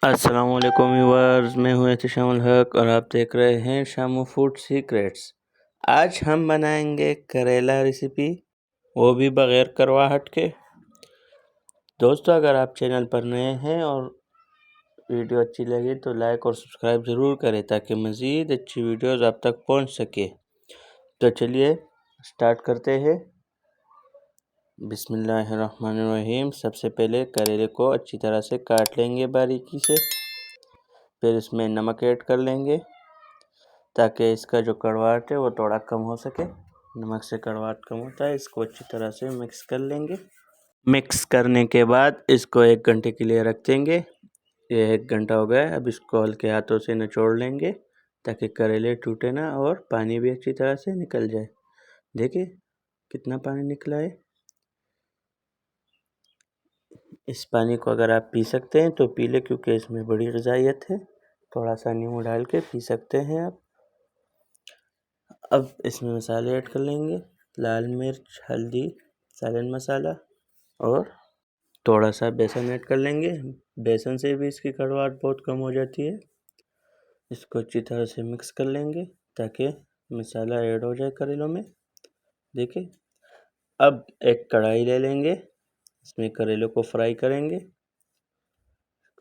अस्सलाम वालेकुम व्यूअर्स, मैं हूँ एहतिशाम उल हक और आप देख रहे हैं शामू फूड सीक्रेट्स। आज हम बनाएंगे करेला रेसिपी, वो भी बग़ैर करवाहट के। दोस्तों, अगर आप चैनल पर नए हैं और वीडियो अच्छी लगी तो लाइक और सब्सक्राइब ज़रूर करें ताकि मज़ीद अच्छी वीडियोज़ आप तक पहुँच सके। तो चलिए स्टार्ट करते हैं। बिस्मिल्लाहिर्रहमानिर्रहीम। सबसे पहले करेले को अच्छी तरह से काट लेंगे बारीकी से। फिर इसमें नमक ऐड कर लेंगे ताकि इसका जो कड़वाहट है वो थोड़ा कम हो सके। नमक से कड़वाहट कम होता है। इसको अच्छी तरह से मिक्स कर लेंगे। मिक्स करने के बाद इसको 1 घंटे के लिए रख देंगे। ये 1 घंटा हो गया है। अब इसको हल्के हाथों से निचोड़ लेंगे ताकि करेले टूटे ना और पानी भी अच्छी तरह से निकल जाए। देखिए कितना पानी निकला है। इस पानी को अगर आप पी सकते हैं तो पी लें, क्योंकि इसमें बड़ी ग़िज़ाइयत है। थोड़ा सा नींबू डाल के पी सकते हैं आप। अब इसमें मसाले ऐड कर लेंगे। लाल मिर्च, हल्दी, सालन मसाला और थोड़ा सा बेसन ऐड कर लेंगे। बेसन से भी इसकी कड़वाहट बहुत कम हो जाती है। इसको अच्छी तरह से मिक्स कर लेंगे ताकि मसाला ऐड हो जाए करेलों में। देखिए, अब एक कढ़ाई ले लेंगे। इसमें करेलों को फ्राई करेंगे।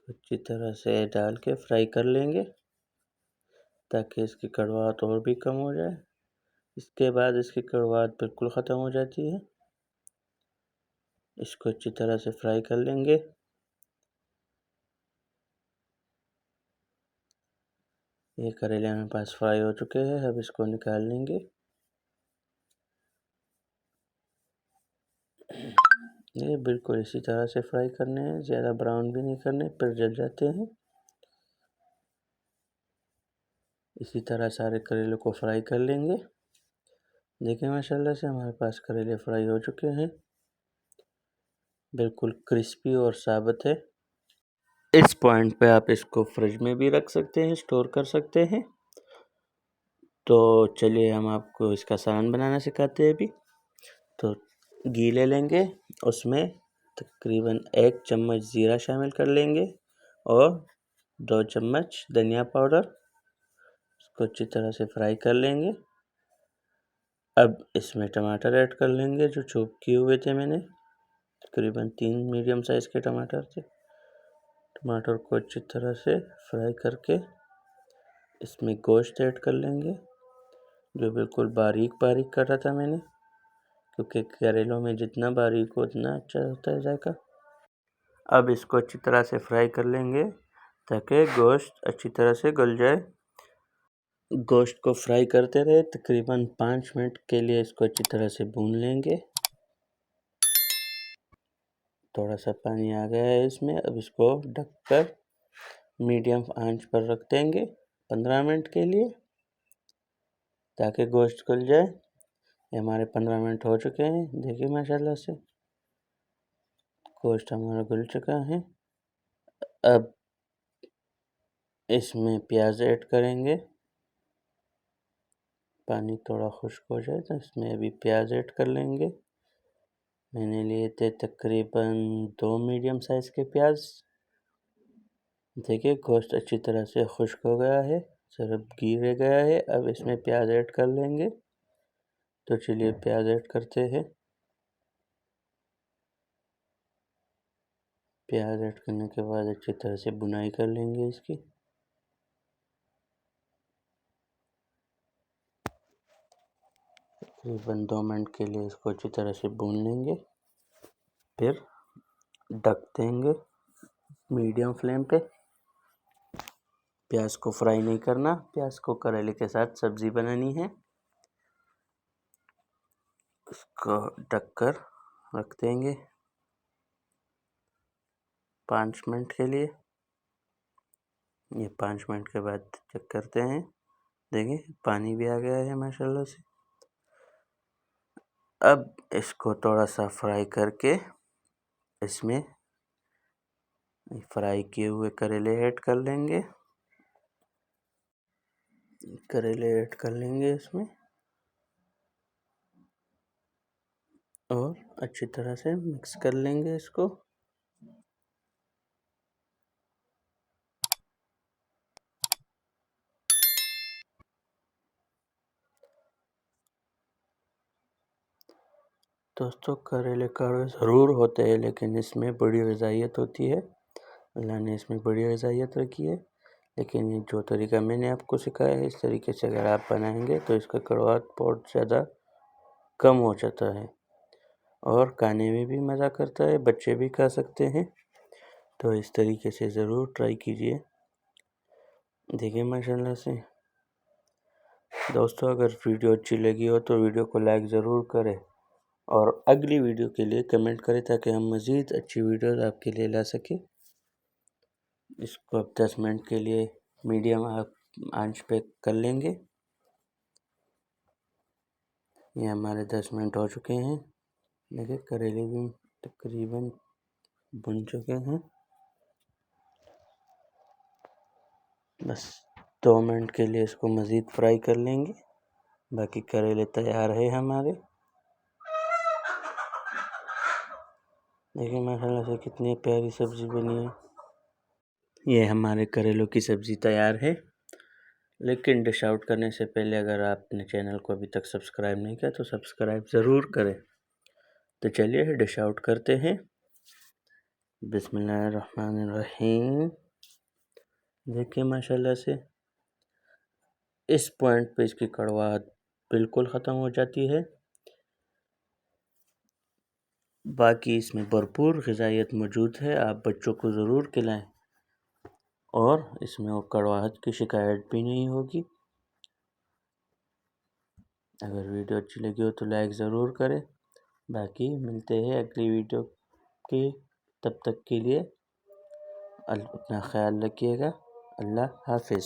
अच्छी तरह से डाल के फ्राई कर लेंगे ताकि इसकी कड़वाहट और भी कम हो जाए। इसके बाद इसकी कड़वाहट बिल्कुल ख़त्म हो जाती है। इसको अच्छी तरह से फ्राई कर लेंगे। ये करेले हमारे पास फ्राई हो चुके हैं। अब इसको निकाल लेंगे। ये बिल्कुल इसी तरह से फ्राई करने हैं, ज़्यादा ब्राउन भी नहीं करने, फिर जल जाते हैं। इसी तरह सारे करेले को फ्राई कर लेंगे। देखिए माशाल्लाह से हमारे पास करेले फ्राई हो चुके हैं, बिल्कुल क्रिस्पी और साबुत है। इस पॉइंट पे आप इसको फ्रिज में भी रख सकते हैं, स्टोर कर सकते हैं। तो चलिए हम आपको इसका सालन बनाना सिखाते हैं अभी। तो घी ले लेंगे, उसमें तकरीबन 1 चम्मच ज़ीरा शामिल कर लेंगे और 2 चम्मच धनिया पाउडर। इसको अच्छी तरह से फ्राई कर लेंगे। अब इसमें टमाटर ऐड कर लेंगे जो चॉप किए हुए थे मैंने। तकरीबन 3 मीडियम साइज़ के टमाटर थे। टमाटर को अच्छी तरह से फ्राई करके इसमें गोश्त ऐड कर लेंगे, जो बिल्कुल बारीक बारीक कटा था मैंने, क्योंकि करेलों में जितना बारीक हो उतना अच्छा होता है जायका। अब इसको अच्छी तरह से फ्राई कर लेंगे ताकि गोश्त अच्छी तरह से गल जाए। गोश्त को फ्राई करते रहे, तकरीबन 5 मिनट के लिए इसको अच्छी तरह से भून लेंगे। थोड़ा सा पानी आ गया है इसमें। अब इसको ढककर मीडियम आंच पर रख देंगे 15 मिनट के लिए ताकि गोश्त गल जाए। ये हमारे 15 मिनट हो चुके हैं। देखिए माशाल्लाह से गोश्त हमारा गल चुका है। अब इसमें प्याज ऐड करेंगे। पानी थोड़ा खुश्क हो जाए तो इसमें अभी प्याज ऐड कर लेंगे। मैंने लिए थे तकरीबन 2 मीडियम साइज़ के प्याज। देखिए गोश्त अच्छी तरह से खुश्क हो गया है, सिर्फ घी रह गया है। अब इसमें प्याज ऐड कर लेंगे। तो चलिए प्याज ऐड करते हैं। प्याज ऐड करने के बाद अच्छी तरह से भुनाई कर लेंगे इसकी। तकरीबन 2 मिनट के लिए इसको अच्छी तरह से भून लेंगे, फिर ढक देंगे मीडियम फ्लेम पे। प्याज को फ्राई नहीं करना, प्याज को करेले के साथ सब्ज़ी बनानी है। इसको ढक कर रख देंगे 5 मिनट के लिए। ये 5 मिनट के बाद चेक करते हैं। देखिए पानी भी आ गया है माशाल्लाह से। अब इसको थोड़ा सा फ्राई करके इसमें फ्राई किए हुए करेले ऐड कर लेंगे। करेले ऐड कर लेंगे इसमें और अच्छी तरह से मिक्स कर लेंगे इसको। दोस्तों करेले कड़वे ज़रूर होते हैं, लेकिन इसमें बड़ी ग़िज़ाइयत होती है। अल्लाह ने इसमें बड़ी ग़िज़ाइयत रखी है। लेकिन ये जो तरीका मैंने आपको सिखाया है, इस तरीके से अगर आप बनाएंगे तो इसका कड़वाहट बहुत ज़्यादा कम हो जाता है और खाने में भी मज़ा करता है, बच्चे भी खा सकते हैं। तो इस तरीके से ज़रूर ट्राई कीजिए। देखिए माशाल्लाह से दोस्तों, अगर वीडियो अच्छी लगी हो तो वीडियो को लाइक ज़रूर करें और अगली वीडियो के लिए कमेंट करें ताकि हम मज़ीद अच्छी वीडियोस आपके लिए ला सकें। इसको अब 10 मिनट के लिए मीडियम आंच पे कर लेंगे। ये हमारे 10 मिनट हो चुके हैं। देखिए करेले भी तकरीबन बन चुके हैं। बस 2 मिनट के लिए इसको मज़ीद फ्राई कर लेंगे, बाकी करेले तैयार है हमारे। देखिए माशाल्लाह से कितनी प्यारी सब्ज़ी बनी है। ये हमारे करेलों की सब्ज़ी तैयार है। लेकिन डिश आउट करने से पहले अगर आपने चैनल को अभी तक सब्सक्राइब नहीं किया तो सब्सक्राइब ज़रूर करें। तो चलिए डिश आउट करते हैं। बिस्मिल्लाहिर्रहमानिर्रहीम। देखिए माशाल्लाह से इस पॉइंट पे इसकी कड़वाहट बिल्कुल ख़त्म हो जाती है। बाकी इसमें भरपूर ग़िज़ाइयत मौजूद है, आप बच्चों को ज़रूर खिलाएं और इसमें वो कड़वाहट की शिकायत भी नहीं होगी। अगर वीडियो अच्छी लगी हो तो लाइक ज़रूर करें। बाकी मिलते हैं अगली वीडियो के, तब तक के लिए अपना ख्याल रखिएगा। अल्लाह हाफ़िज़।